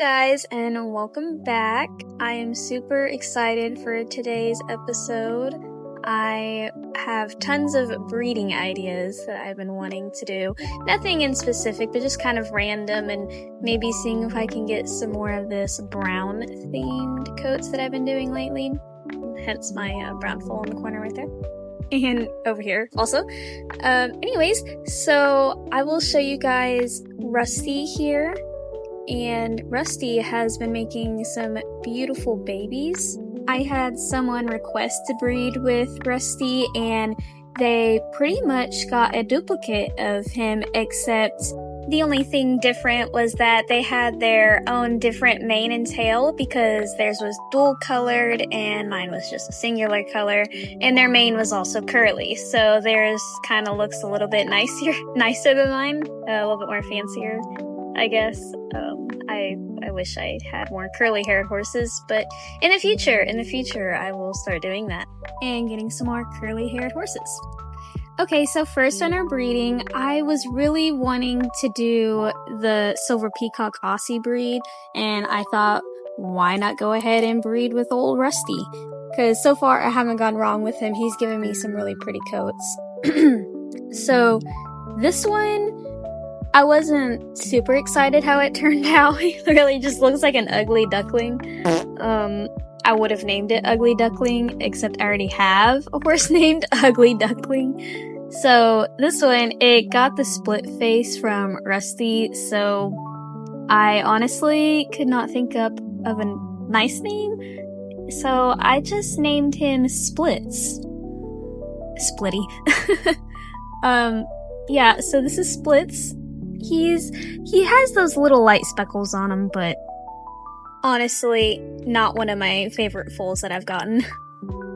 guys, and welcome back. I am super excited for today's episode. I have tons of breeding ideas that I've been wanting to do. Nothing in specific, but just kind of random, and maybe seeing if I can get some more of this brown themed coats that I've been doing lately. Hence my brown foal in the corner right there. And over here also. Anyways, so I will show you guys Rusty here. And Rusty has been making some beautiful babies. I had someone request to breed with Rusty, and they pretty much got a duplicate of him, except the only thing different was that they had their own different mane and tail, because theirs was dual colored and mine was just a singular color, and their mane was also curly. So theirs kind of looks a little bit nicer than mine, a little bit more fancier, I guess. I wish I had more curly haired horses, but in the future, I will start doing that and getting some more curly haired horses. Okay, so first on our breeding, I was really wanting to do the Silver Peacock Aussie breed, and I thought, why not go ahead and breed with old Rusty? Because so far I haven't gone wrong with him. He's given me some really pretty coats. So this one, I wasn't super excited how it turned out. It really just looks like an ugly duckling. I would have named it Ugly Duckling, except I already have a horse named Ugly Duckling. So this one, it got the split face from Rusty, so I honestly could not think up of a nice name. So I just named him Splits. Splitty. Yeah, so this is Splits. He has those little light speckles on him, but honestly, not one of my favorite foals that I've gotten.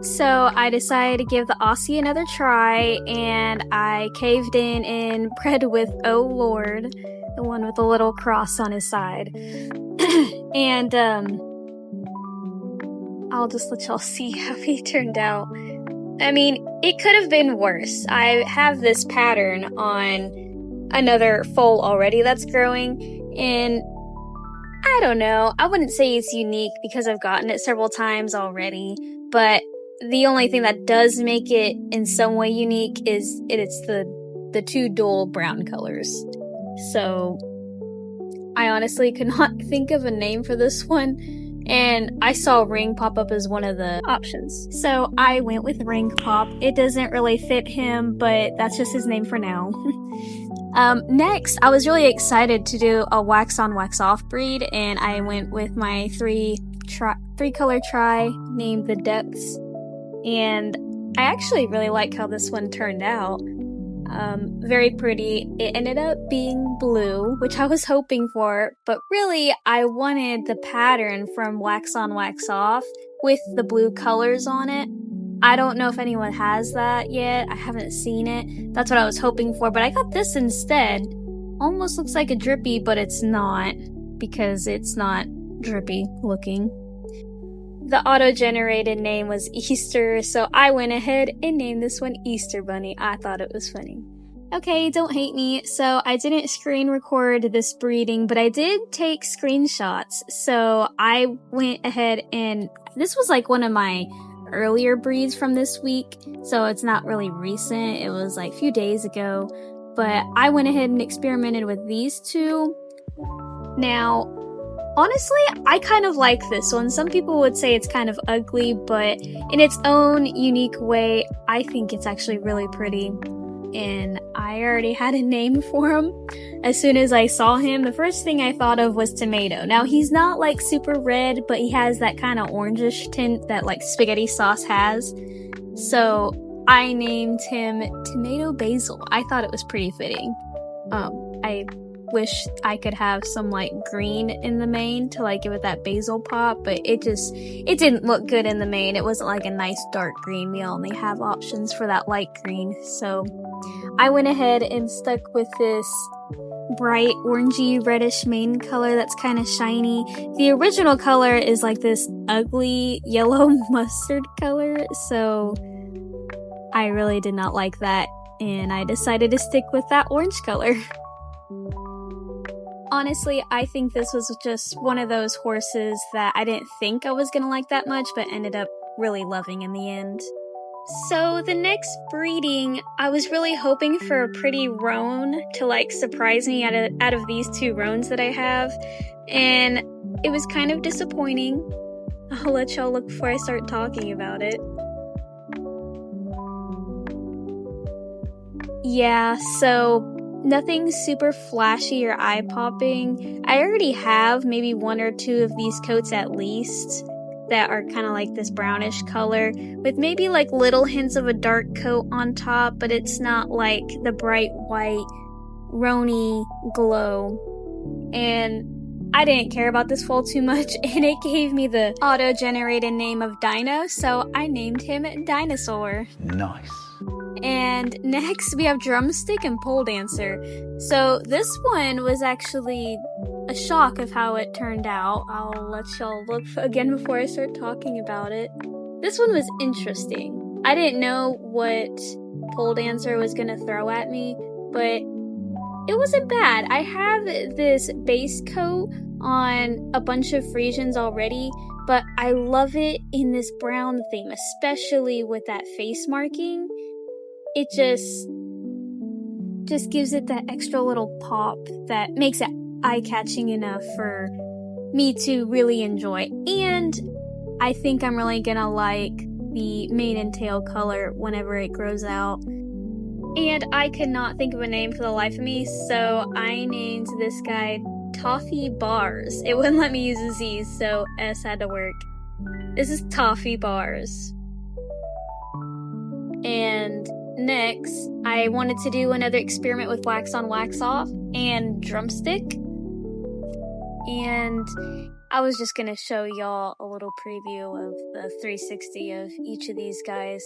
So I decided to give the Aussie another try, and I caved in and bred with Oh Lord, the one with the little cross on his side. And I'll just let y'all see how he turned out. I mean, it could have been worse. I have this pattern on another foal already that's growing, and I don't know, I wouldn't say it's unique because I've gotten it several times already, but the only thing that does make it in some way unique is it's the two dual brown colors. So I honestly could not think of a name for this one, and I saw Ring pop up as one of the options. So I went with Ring Pop. It doesn't really fit him, but that's just his name for now. Next, I was really excited to do a wax on wax off breed, and I went with my three color try named the Depths, and I actually really like how this one turned out. Very pretty. It ended up being blue, which I was hoping for, but really I wanted the pattern from wax on wax off with the blue colors on it. I don't know if anyone has that yet. I haven't seen it. That's what I was hoping for, but I got this instead. Almost looks like a drippy, but it's not, because it's not drippy looking. The auto-generated name was Easter, so I went ahead and named this one Easter Bunny. I thought it was funny. Okay, don't hate me. So I didn't screen record this breeding, but I did take screenshots. So I went ahead and this was like one of my earlier breeds from this week, so it's not really recent. It was like a few days ago, but I went ahead and experimented with these two. Now, honestly, I kind of like this one. Some people would say it's kind of ugly, but in its own unique way, I think it's actually really pretty. And I already had a name for him. As soon as I saw him, the first thing I thought of was Tomato. Now, he's not like super red, but he has that kind of orangish tint that like spaghetti sauce has. So I named him Tomato Basil. I thought it was pretty fitting. I wish I could have some like green in the mane to like give it that basil pop, but it didn't look good in the mane. It wasn't like a nice dark green. We only have options for that light green. So I went ahead and stuck with this bright orangey reddish mane color that's kind of shiny. The original color is like this ugly yellow mustard color, so I really did not like that, and I decided to stick with that orange color. honestly, I think this was just one of those horses that I didn't think I was gonna like that much, but ended up really loving in the end. So the next breeding, I was really hoping for a pretty roan to like surprise me out of these two roans that I have, and it was kind of disappointing. I'll let y'all look before I start talking about it. Yeah, so nothing super flashy or eye-popping. I already have maybe one or two of these coats at least that are kind of like this brownish color with maybe like little hints of a dark coat on top, but it's not like the bright white rony glow. And I didn't care about this foal too much, and it gave me the auto-generated name of Dino, so I named him Dinosaur. Nice. And next we have Drumstick and Pole Dancer. So this one was actually a shock of how it turned out. I'll let y'all look again before I start talking about it. This one was interesting. I didn't know what Pole Dancer was gonna throw at me, but it wasn't bad. I have this base coat on a bunch of Frisians already, but I love it in this brown theme, especially with that face marking. It just gives it that extra little pop that makes it eye-catching enough for me to really enjoy. And I think I'm really gonna like the mane and tail color whenever it grows out. And I could not think of a name for the life of me, so I named this guy Toffee Bars. It wouldn't let me use a Z, so S had to work. This is Toffee Bars. And next, I wanted to do another experiment with wax on, wax off and Drumstick. And I was just gonna show y'all a little preview of the 360 of each of these guys.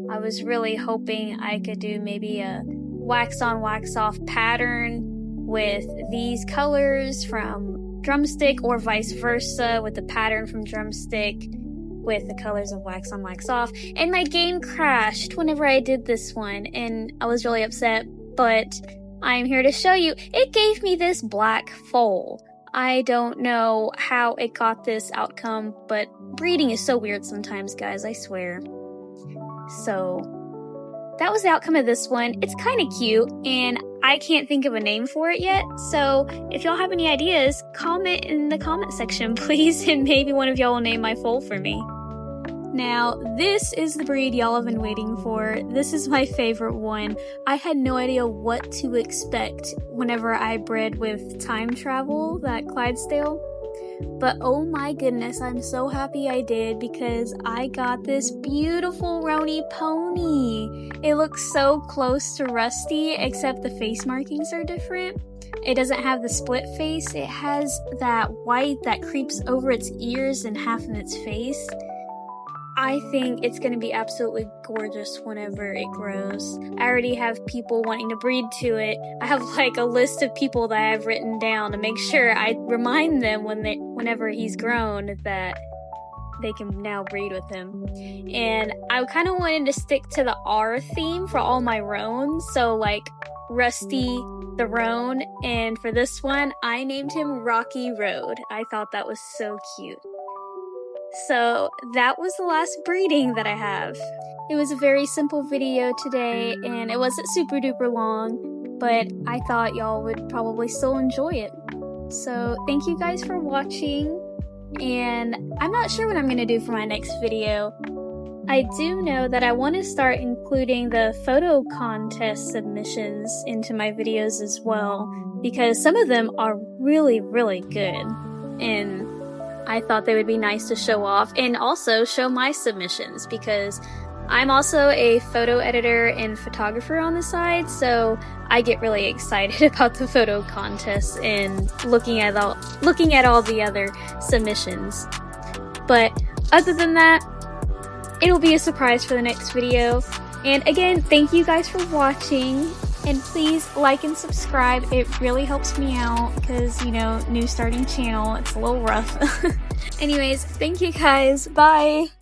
I was really hoping I could do maybe a wax on, wax off pattern with these colors from Drumstick, or vice versa with the pattern from Drumstick with the colors of wax on, wax off. And my game crashed whenever I did this one, and I was really upset, but I'm here to show you. It gave me this black foal. I don't know how it got this outcome, but breeding is so weird sometimes, guys, I swear. So that was the outcome of this one. It's kind of cute, and I can't think of a name for it yet, so if y'all have any ideas, comment in the comment section, please, and maybe one of y'all will name my foal for me. Now, this is the breed y'all have been waiting for. This is my favorite one. I had no idea what to expect whenever I bred with time travel, that Clydesdale. But oh my goodness, I'm so happy I did, because I got this beautiful Roni pony. It looks so close to Rusty, except the face markings are different. It doesn't have the split face. It has that white that creeps over its ears and half of its face. I think it's going to be absolutely gorgeous whenever it grows. I already have people wanting to breed to it. I have like a list of people that I've written down to make sure I remind them whenever he's grown that they can now breed with him. And I kind of wanted to stick to the R theme for all my roans, so like Rusty the roan, and for this one I named him Rocky Road. I thought that was so cute. So that was the last breeding that I have. It was a very simple video today, and it wasn't super duper long, but I thought y'all would probably still enjoy it. So thank you guys for watching, and I'm not sure what I'm going to do for my next video. I do know that I want to start including the photo contest submissions into my videos as well, because some of them are really, really good, and I thought they would be nice to show off, and also show my submissions, because I'm also a photo editor and photographer on the side, so I get really excited about the photo contest and looking at all the other submissions. But other than that, it'll be a surprise for the next video. And again, thank you guys for watching, and please like and subscribe. It really helps me out because, you know, new starting channel, it's a little rough. Anyways, thank you guys. Bye!